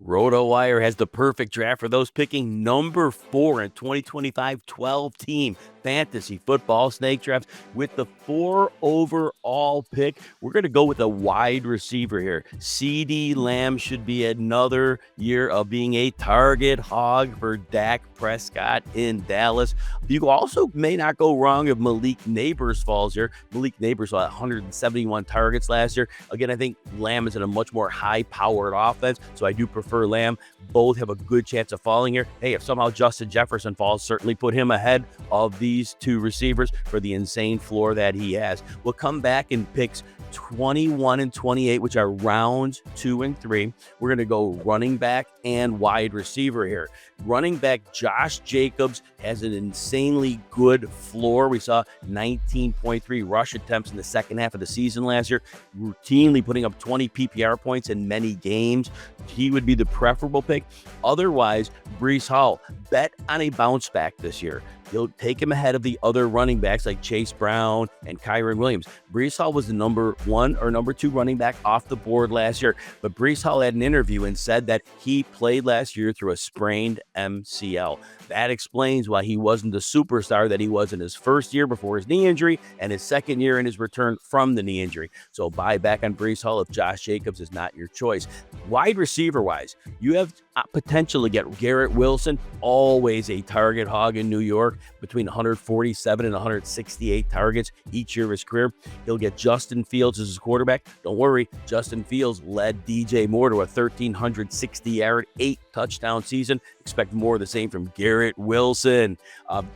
Rotowire has the perfect draft for those picking number 4 in 2025 12-team fantasy football snake draft. With the 4 overall pick, we're going to go with a wide receiver here. CeeDee Lamb should be another year of being a target hog for Dak Prescott in Dallas. You also may not go wrong if Malik Neighbors falls here. Malik Neighbors had 171 targets last year. Again, I think Lamb is in a much more high-powered offense, so I do prefer Lamb. Both have a good chance of falling here. Hey, if somehow Justin Jefferson falls, certainly put him ahead of these two receivers for the insane floor that he has. We'll come back in picks 21 and 28, which are rounds 2 and 3. We're going to go running back and wide receiver here. Running back Josh Jacobs has an insanely good floor. We saw 19.3 rush attempts in the second half of the season last year, routinely putting up 20 PPR points in many games. He would be the preferable pick. Otherwise, Breece Hall, bet on a bounce back this year. You'll take him ahead of the other running backs like Chase Brown and Kyren Williams. Breece Hall was the number 1 or number 2 running back off the board last year, but Breece Hall had an interview and said that he played last year through a sprained MCL. That explains why he wasn't the superstar that he was in his first year before his knee injury and his second year in his return from the knee injury. So buy back on Breece Hall if Josh Jacobs is not your choice. Wide receiver-wise, you have potential to get Garrett Wilson, always a target hog in New York, between 147 and 168 targets each year of his career. He'll get Justin Fields as his quarterback. Don't worry, Justin Fields led DJ Moore to a 1,360-yard, 8-touchdown season. Expect more of the same from Garrett Wilson.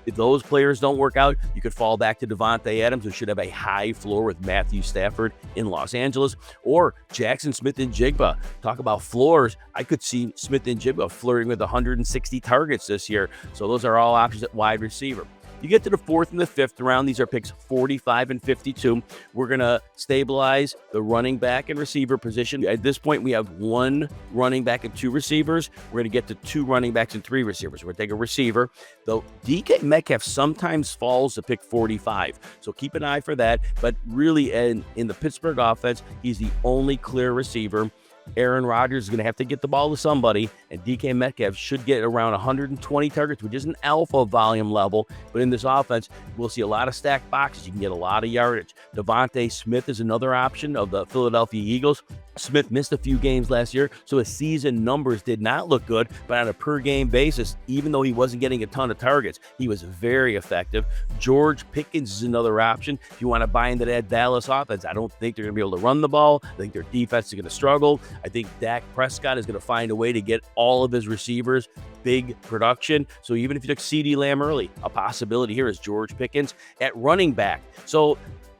If those players don't work out, you could fall back to Devontae Adams, who should have a high floor with Matthew Stafford in Los Angeles, or Jackson Smith-Njigba. Talk about floors. I could see Smith-Njigba flirting with 160 targets this year. So those are all options at wide receiver. You get to the 4th and the 5th round. These are picks 45 and 52. We're going to stabilize the running back and receiver position. At this point, we have 1 running back and 2 receivers. We're going to get to 2 running backs and 3 receivers. We're going to take a receiver. Though DK Metcalf sometimes falls to pick 45. So keep an eye for that. But really, in the Pittsburgh offense, he's the only clear receiver. Aaron Rodgers is going to have to get the ball to somebody, and DK Metcalf should get around 120 targets, which is an alpha volume level. But in this offense, we'll see a lot of stacked boxes. You can get a lot of yardage. Devontae Smith is another option of the Philadelphia Eagles. Smith missed a few games last year, so his season numbers did not look good, but on a per-game basis, even though he wasn't getting a ton of targets, he was very effective. George Pickens is another option if you want to buy into that Dallas offense. I don't think they're going to be able to run the ball. I think their defense is going to struggle. I think Dak Prescott is going to find a way to get all of his receivers big production. So even if you took CeeDee Lamb early, a possibility here is George Pickens at running back. So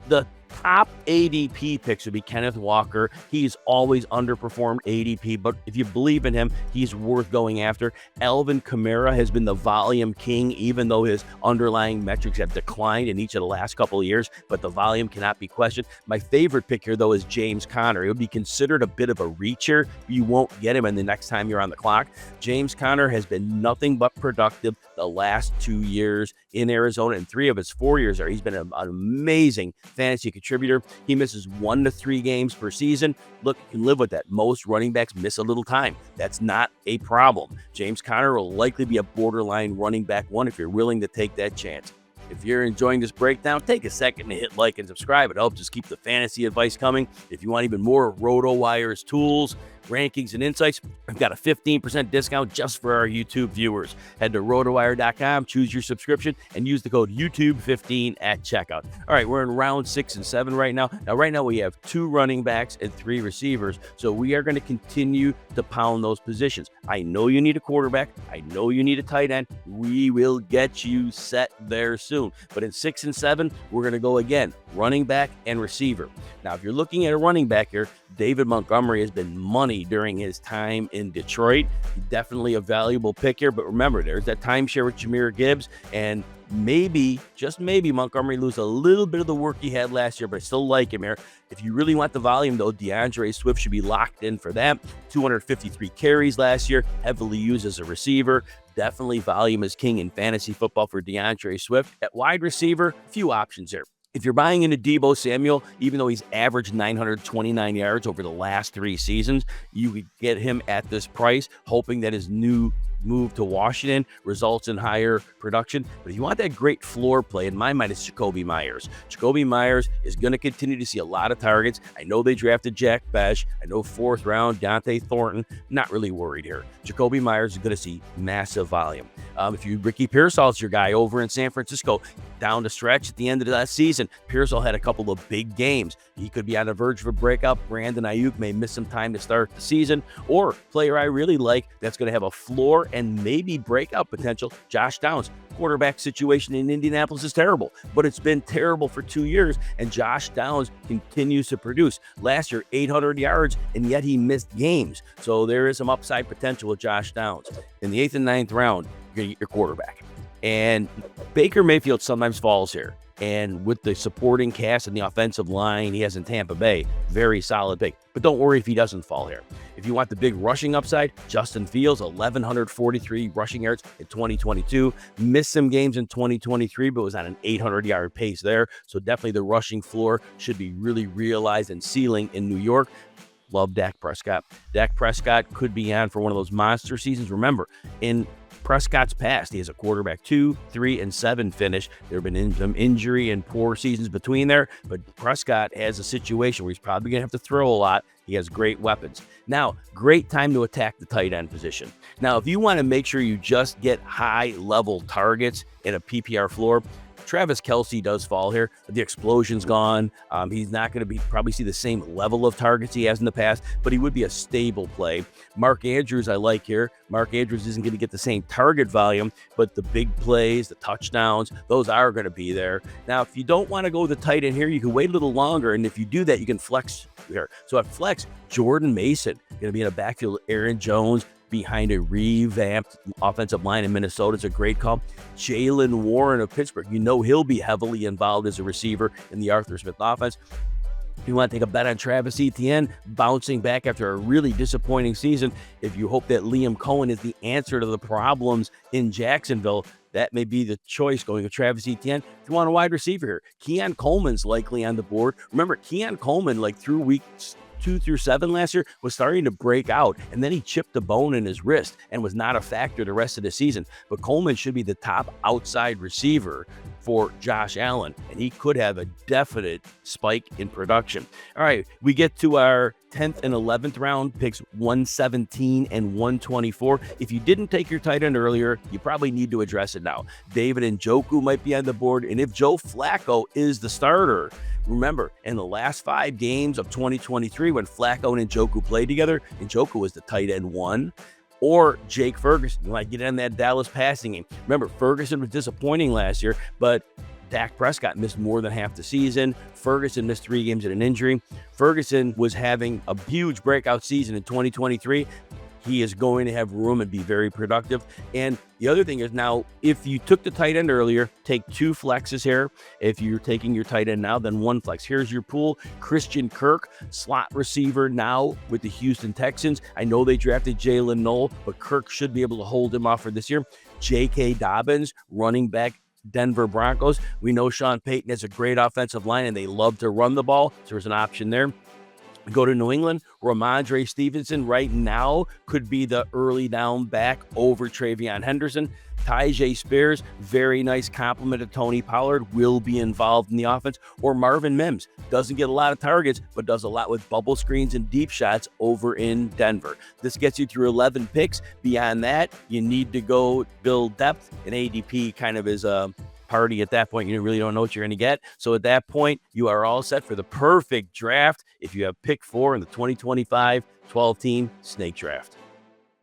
the top ADP picks would be Kenneth Walker. He's always underperformed ADP, but if you believe in him, he's worth going after. Alvin Kamara has been the volume king, even though his underlying metrics have declined in each of the last couple of years, but the volume cannot be questioned. My favorite pick here, though, is James Conner. It would be considered a bit of a reacher. You won't get him in the next time you're on the clock. James Conner has been nothing but productive the last 2 years in Arizona, and 3 of his 4 years there. He's been an amazing fantasy contributor. He misses 1 to 3 games per season. Look, you can live with that. Most running backs miss a little time. That's not a problem. James Conner will likely be a borderline running back 1 if you're willing to take that chance. If you're enjoying this breakdown, take a second to hit like and subscribe. It helps us keep the fantasy advice coming. If you want even more Rotowire's tools, rankings, and insights, I've got a 15% discount just for our YouTube viewers. Head to rotowire.com, choose your subscription, and use the code YouTube15 at checkout. All right, we're in round 6 and 7 right now. Right now we have 2 running backs and 3 receivers, so we are going to continue to pound those positions. I know you need a quarterback. I know you need a tight end. We will get you set there soon. But in 6 and 7, we're going to go again, running back and receiver. Now, if you're looking at a running back here, David Montgomery has been money during his time in Detroit. Definitely a valuable pick here, but remember, there's that timeshare with Jahmyr Gibbs, and maybe, just maybe, Montgomery lose a little bit of the work he had last year, but I still like him here. If you really want the volume, though, DeAndre Swift should be locked in for that. 253 carries last year, heavily used as a receiver. Definitely volume is king in fantasy football for DeAndre Swift. At wide receiver, a few options here. If you're buying into Deebo Samuel, even though he's averaged 929 yards over the last 3 seasons, you could get him at this price, hoping that his new move to Washington results in higher production. But if you want that great floor play, in my mind, it's Jacoby Myers. Jacoby Myers is going to continue to see a lot of targets. I know they drafted Jack Besh. I know 4th round, Dante Thornton. Not really worried here. Jacoby Myers is going to see massive volume. If Ricky Pearsall's your guy over in San Francisco, down the stretch at the end of that season, Pearsall had a couple of big games. He could be on the verge of a breakout. Brandon Ayuk may miss some time to start the season. Or player I really like that's going to have a floor and maybe breakout potential, Josh Downs. Quarterback situation in Indianapolis is terrible, but it's been terrible for 2 years, and Josh Downs continues to produce. Last year, 800 yards, and yet he missed games. So there is some upside potential with Josh Downs. In the 8th and 9th round, you're going to get your quarterback. And Baker Mayfield sometimes falls here. And with the supporting cast and the offensive line he has in Tampa Bay, very solid pick. But don't worry if he doesn't fall here. If you want the big rushing upside, Justin Fields, 1,143 rushing yards in 2022. Missed some games in 2023, but was on an 800-yard pace there. So definitely the rushing floor should be really realized and ceiling in New York. Love Dak Prescott. Dak Prescott could be on for one of those monster seasons. Remember, in Prescott's past, he has a quarterback 2, 3, and 7 finish. There have been some injury and poor seasons between there, but Prescott has a situation where he's probably going to have to throw a lot. He has great weapons. Now, great time to attack the tight end position. Now, if you want to make sure you just get high-level targets in a PPR floor, Travis Kelce does fall here. The explosion's gone. He's not going to probably see the same level of targets he has in the past, but he would be a stable play. Mark Andrews I like here. Mark Andrews isn't going to get the same target volume, but the big plays, the touchdowns, those are going to be there. Now, if you don't want to go with the tight end here, you can wait a little longer, and if you do that, you can flex here. So at flex, Jordan Mason going to be in a backfield. Aaron Jones behind a revamped offensive line in Minnesota is a great call. Jaylen Warren of Pittsburgh, he'll be heavily involved as a receiver in the Arthur Smith offense. If you want to take a bet on Travis Etienne, bouncing back after a really disappointing season, if you hope that Liam Cohen is the answer to the problems in Jacksonville, that may be the choice going with Travis Etienne. If you want a wide receiver here, Keon Coleman's likely on the board. Remember, Keon Coleman, through weeks 2 through 7 last year, was starting to break out, and then he chipped a bone in his wrist and was not a factor the rest of the season. But Coleman should be the top outside receiver for Josh Allen, and he could have a definite spike in production. All right, we get to our 10th and 11th round picks, 117 and 124. If you didn't take your tight end earlier, you probably need to address it now. David Njoku might be on the board, and if Joe Flacco is the starter, remember, in the last 5 games of 2023, when Flacco and Njoku played together, Njoku was the tight end 1. Or Jake Ferguson. You might get in that Dallas passing game. Remember, Ferguson was disappointing last year, but Dak Prescott missed more than half the season. Ferguson missed 3 games in an injury. Ferguson was having a huge breakout season in 2023. He is going to have room and be very productive. And the other thing is, now, if you took the tight end earlier, take 2 flexes here. If you're taking your tight end now, then 1 flex. Here's your pool. Christian Kirk, slot receiver now with the Houston Texans. I know they drafted Jalen Noel, but Kirk should be able to hold him off for this year. J.K. Dobbins, running back, Denver Broncos. We know Sean Payton has a great offensive line, and they love to run the ball, so there's an option there. Go to New England. Ramondre Stevenson right now could be the early down back over Travion Henderson. Tyjae Spears, very nice compliment to Tony Pollard, will be involved in the offense. Or Marvin Mims, doesn't get a lot of targets, but does a lot with bubble screens and deep shots over in Denver. This gets you through 11 picks. Beyond that, you need to go build depth, and ADP kind of is a party at that point. You really don't know what you're going to get. So at that point, you are all set for the perfect draft if you have pick 4 in the 2025 12-team snake draft.